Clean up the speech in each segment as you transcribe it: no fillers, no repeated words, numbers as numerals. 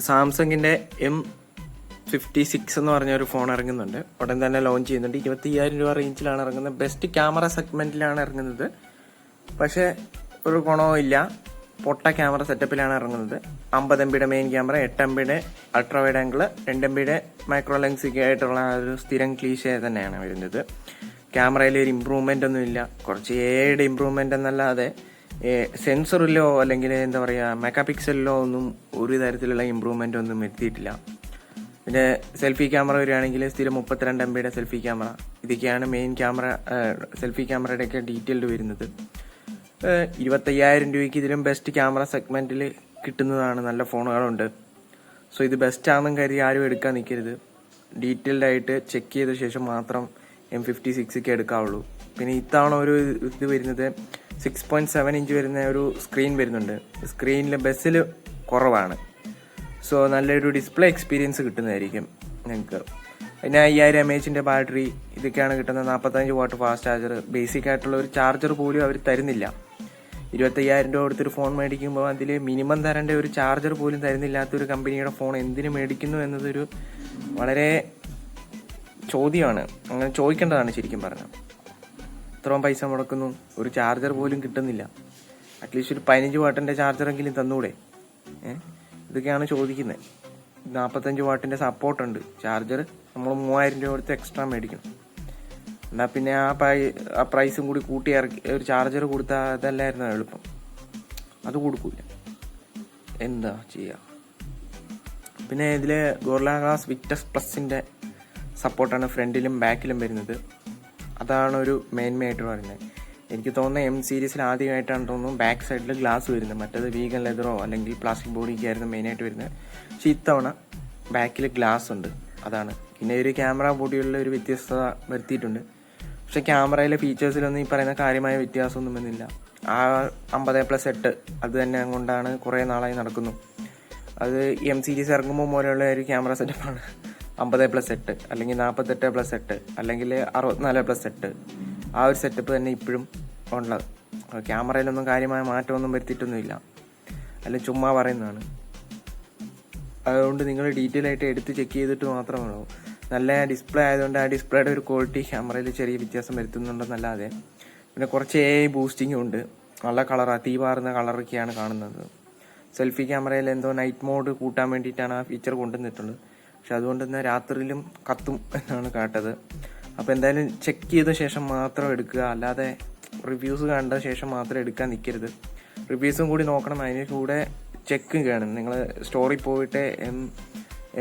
സാംസങ്ങിൻ്റെ M56 എന്ന് പറഞ്ഞ ഒരു ഫോൺ ഇറങ്ങുന്നുണ്ട്. ഉടൻ തന്നെ ലോഞ്ച് ചെയ്യുന്നുണ്ട്. 25,000 രൂപ റേഞ്ചിലാണ് ഇറങ്ങുന്നത്. ബെസ്റ്റ് ക്യാമറ സെഗ്മെന്റിലാണ് ഇറങ്ങുന്നത്. പക്ഷേ ഒരു ഗുണവും ഇല്ല. പൊട്ട ക്യാമറ സെറ്റപ്പിലാണ് ഇറങ്ങുന്നത്. 50 MB main camera, 8 MB ultra wide angle, 2 MB micro lens ഒക്കെ ആയിട്ടുള്ള ഒരു സ്ഥിരം ക്ലീഷേ തന്നെയാണ് വരുന്നത്. ക്യാമറയിൽ ഒരു ഇമ്പ്രൂവ്മെന്റ് ഒന്നും ഇല്ല. കുറച്ച് ഏഡ് ഇമ്പ്രൂവ്മെന്റ് എന്നല്ലാതെ സെൻസറിലോ അല്ലെങ്കിൽ എന്താ പറയുക മെഗാ പിക്സലിലോ ഒന്നും ഒരു തരത്തിലുള്ള ഇമ്പ്രൂവ്മെന്റ് ഒന്നും എത്തിയിട്ടില്ല. പിന്നെ സെൽഫി ക്യാമറ വരികയാണെങ്കിൽ സ്ഥിരം 32 MB സെൽഫി ക്യാമറ. ഇതൊക്കെയാണ് മെയിൻ ക്യാമറ. സെൽഫി ക്യാമറയുടെയൊക്കെ ഡീറ്റെയിൽഡ് വരുന്നത്. 25,000 രൂപയ്ക്ക് ഇതിലും ബെസ്റ്റ് ക്യാമറ സെഗ്മെന്റിൽ കിട്ടുന്നതാണ്. നല്ല ഫോണുകളുണ്ട്. സോ ഇത് ബെസ്റ്റ് ആണെന്നും കരുതി ആരും എടുക്കാൻ നിൽക്കരുത്. ഡീറ്റെയിൽഡ് ആയിട്ട് ചെക്ക് ചെയ്ത ശേഷം മാത്രം M56 എടുക്കാവുള്ളൂ. പിന്നെ ഇത്തവണ ഒരു ഇത് വരുന്നത് 6.7 ഇഞ്ച് വരുന്ന ഒരു സ്ക്രീൻ വരുന്നുണ്ട്. സ്ക്രീനിൽ ബസ്സിൽ കുറവാണ്. സോ നല്ലൊരു ഡിസ്പ്ലേ എക്സ്പീരിയൻസ് കിട്ടുന്നതായിരിക്കും നിങ്ങൾക്ക്. പിന്നെ 5000 mAh ബാറ്ററി, ഇതൊക്കെയാണ് കിട്ടുന്നത്. 45 വാട്ട് ഫാസ്റ്റ് ചാർജർ. ബേസിക് ആയിട്ടുള്ള ഒരു ചാർജർ പോലും അവർ തരുന്നില്ല. 25,000 രൂപ കൊടുത്തൊരു ഫോൺ മേടിക്കുമ്പോൾ അതിൽ മിനിമം തരേണ്ട ഒരു ചാർജർ പോലും തരുന്നില്ലാത്തൊരു കമ്പനിയുടെ ഫോൺ എന്തിനു മേടിക്കുന്നു എന്നതൊരു വളരെ ചോദ്യമാണ്. അങ്ങനെ ചോദിക്കേണ്ടതാണ് ശരിക്കും പറഞ്ഞാൽ. ഇത്രയും പൈസ മുടക്കുന്നു, ഒരു ചാർജർ പോലും കിട്ടുന്നില്ല. അറ്റ്ലീസ്റ്റ് ഒരു 15 വാട്ടിൻ്റെ ചാർജറെങ്കിലും തന്നൂടെ? ഇതൊക്കെയാണ് ചോദിക്കുന്നത്. 45 വാട്ടിൻ്റെ സപ്പോർട്ടുണ്ട്. ചാർജർ നമ്മൾ 3,000 രൂപ കൊടുത്ത് എക്സ്ട്രാ മേടിക്കണം. എന്നാൽ പിന്നെ ആ പ്രൈസും കൂടി കൂട്ടി ഇറക്കി ഒരു ചാർജർ കൊടുത്താൽ അതല്ലായിരുന്നു എളുപ്പം. അത് കൊടുക്കൂല, എന്താ ചെയ്യുക. പിന്നെ ഇതിൽ ഗോറില്ല ഗ്ലാസ് വിക്ടസ് പ്ലസിൻ്റെ സപ്പോർട്ടാണ് ഫ്രണ്ടിലും ബാക്കിലും വരുന്നത്. അതാണ് ഒരു മേന്മയായിട്ട് പറയുന്നത്. എനിക്ക് തോന്നുന്നത് M സീരീസിൽ ആദ്യമായിട്ടാണ് തോന്നുന്നു ബാക്ക് സൈഡിൽ ഗ്ലാസ് വരുന്നത്. മറ്റേത് വീഗൻ ലെതറോ അല്ലെങ്കിൽ പ്ലാസ്റ്റിക് ബോഡിക്കായിരുന്നു മെയിനായിട്ട് വരുന്നത്. പക്ഷെ ഇത്തവണ ബാക്കിൽ ഗ്ലാസ് ഉണ്ട്. അതാണ്. പിന്നെ ഒരു ക്യാമറ ബോഡിയുള്ള ഒരു വ്യത്യസ്തത വരുത്തിയിട്ടുണ്ട്. പക്ഷെ ക്യാമറയിലെ ഫീച്ചേഴ്സിലൊന്നും ഈ പറയുന്ന കാര്യമായ വ്യത്യാസമൊന്നും വന്നില്ല. ആ 50+8 അത് തന്നെ കൊണ്ടാണ് കുറേ നാളായി നടക്കുന്നു. അത് M സീരീസ് ഇറങ്ങുമ്പോൾ പോലെയുള്ള ഒരു ക്യാമറ സെറ്റപ്പാണ്. 50+8 അല്ലെങ്കിൽ 48+8 അല്ലെങ്കിൽ 64+8 ആ ഒരു സെറ്റപ്പ് തന്നെ ഇപ്പോഴും ഉള്ളത്. ക്യാമറയിലൊന്നും കാര്യമായ മാറ്റമൊന്നും വരുത്തിയിട്ടൊന്നുമില്ല. അല്ലെങ്കിൽ ചുമ്മാ പറയുന്നതാണ്. അതുകൊണ്ട് നിങ്ങൾ ഡീറ്റെയിൽ ആയിട്ട് എടുത്ത് ചെക്ക് ചെയ്തിട്ട് മാത്രമേ ഉള്ളൂ. നല്ല ഡിസ്പ്ലേ ആയതുകൊണ്ട് ആ ഡിസ്പ്ലേയുടെ ഒരു ക്വാളിറ്റി ക്യാമറയിൽ ചെറിയ വ്യത്യാസം വരുത്തുന്നുണ്ടെന്നല്ലാതെ. പിന്നെ കുറച്ച് AI ബൂസ്റ്റിങ്ങും ഉണ്ട്. നല്ല കളറാണ്, തീ പാറുന്ന കളറൊക്കെയാണ് കാണുന്നത്. സെൽഫി ക്യാമറയിൽ എന്തോ നൈറ്റ് മോഡ് കൂട്ടാൻ വേണ്ടിയിട്ടാണ് ആ ഫീച്ചർ കൊണ്ടുവന്നിട്ടുള്ളത്. പക്ഷെ അതുകൊണ്ട് തന്നെ രാത്രിയിലും കത്തും എന്നാണ് കേട്ടത്. അപ്പോൾ എന്തായാലും ചെക്ക് ചെയ്ത ശേഷം മാത്രം എടുക്കുക. അല്ലാതെ റിവ്യൂസ് കണ്ട ശേഷം മാത്രം എടുക്കാൻ നിൽക്കരുത്. റിവ്യൂസും കൂടി നോക്കണം. അതിന് കൂടെ ചെക്കും ചെയ്യണം. നിങ്ങൾ സ്റ്റോറിൽ പോയിട്ട്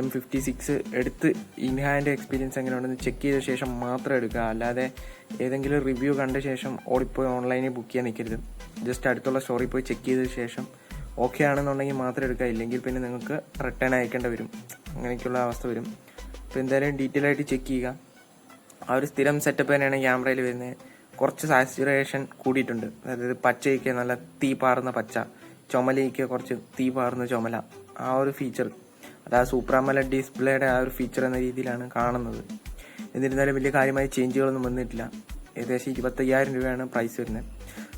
M56 എടുത്ത് ഇൻ ഹാൻഡ് എക്സ്പീരിയൻസ് എങ്ങനെയുണ്ടെന്ന് ചെക്ക് ചെയ്ത ശേഷം മാത്രം എടുക്കുക. അല്ലാതെ ഏതെങ്കിലും റിവ്യൂ കണ്ട ശേഷം ഓടിപ്പോയി ഓൺലൈനിൽ ബുക്ക് ചെയ്യാൻ നിൽക്കരുത്. ജസ്റ്റ് അടുത്തുള്ള സ്റ്റോറിൽ പോയി ചെക്ക് ചെയ്ത ശേഷം ഓക്കെ ആണെന്നുണ്ടെങ്കിൽ മാത്രം എടുക്കുക. ഇല്ലെങ്കിൽ പിന്നെ നിങ്ങൾക്ക് റിട്ടേൺ അയക്കേണ്ടി വരും. അങ്ങനെയൊക്കെയുള്ള അവസ്ഥ വരും. അപ്പോൾ എന്തായാലും ഡീറ്റെയിൽ ആയിട്ട് ചെക്ക് ചെയ്യുക. ആ ഒരു സ്ഥിരം സെറ്റപ്പ് തന്നെയാണ് ക്യാമറയിൽ വരുന്നത്. കുറച്ച് സാച്ചുറേഷൻ കൂടിയിട്ടുണ്ട്. അതായത് പച്ചയ്ക്ക് നല്ല തീ പാറുന്ന പച്ച, ചുമലയ്ക്ക് കുറച്ച് തീ പാറുന്ന ചുമല, ആ ഒരു ഫീച്ചർ. അതായത് സൂപ്പർ AMOLED ഡിസ്പ്ലേയുടെ ആ ഒരു ഫീച്ചർ എന്ന രീതിയിലാണ് കാണുന്നത്. എന്നിരുന്നാലും വലിയ കാര്യമായ ചേഞ്ചുകളൊന്നും വന്നിട്ടില്ല. ഏകദേശം 25,000 രൂപയാണ് പ്രൈസ് വരുന്നത്.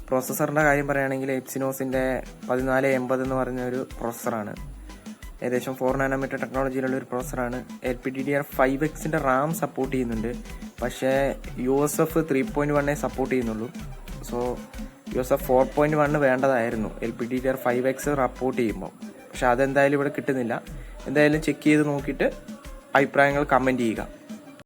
പ്രോസസ്സറിൻ്റെ കാര്യം പറയുകയാണെങ്കിൽ എപ്സിനോസിൻ്റെ 1480 എന്ന് പറഞ്ഞ ഒരു പ്രോസസ്സറാണ്. ഏകദേശം 4 നാനോമീറ്റർ ടെക്നോളജിയിലുള്ള ഒരു പ്രോസസ്സറാണ്. LPDDR5Xൻ്റെ റാം സപ്പോർട്ട് ചെയ്യുന്നുണ്ട്. പക്ഷേ USF 3.1 സപ്പോർട്ട് ചെയ്യുന്നുള്ളൂ. സോ USF 4.1 വേണ്ടതായിരുന്നു LPDDR5X സപ്പോർട്ട് ചെയ്യുമ്പോൾ. പക്ഷെ അതെന്തായാലും ഇവിടെ കിട്ടുന്നില്ല. എന്തായാലും ചെക്ക് ചെയ്ത് നോക്കിയിട്ട് അഭിപ്രായങ്ങൾ കമൻറ്റ് ചെയ്യുക.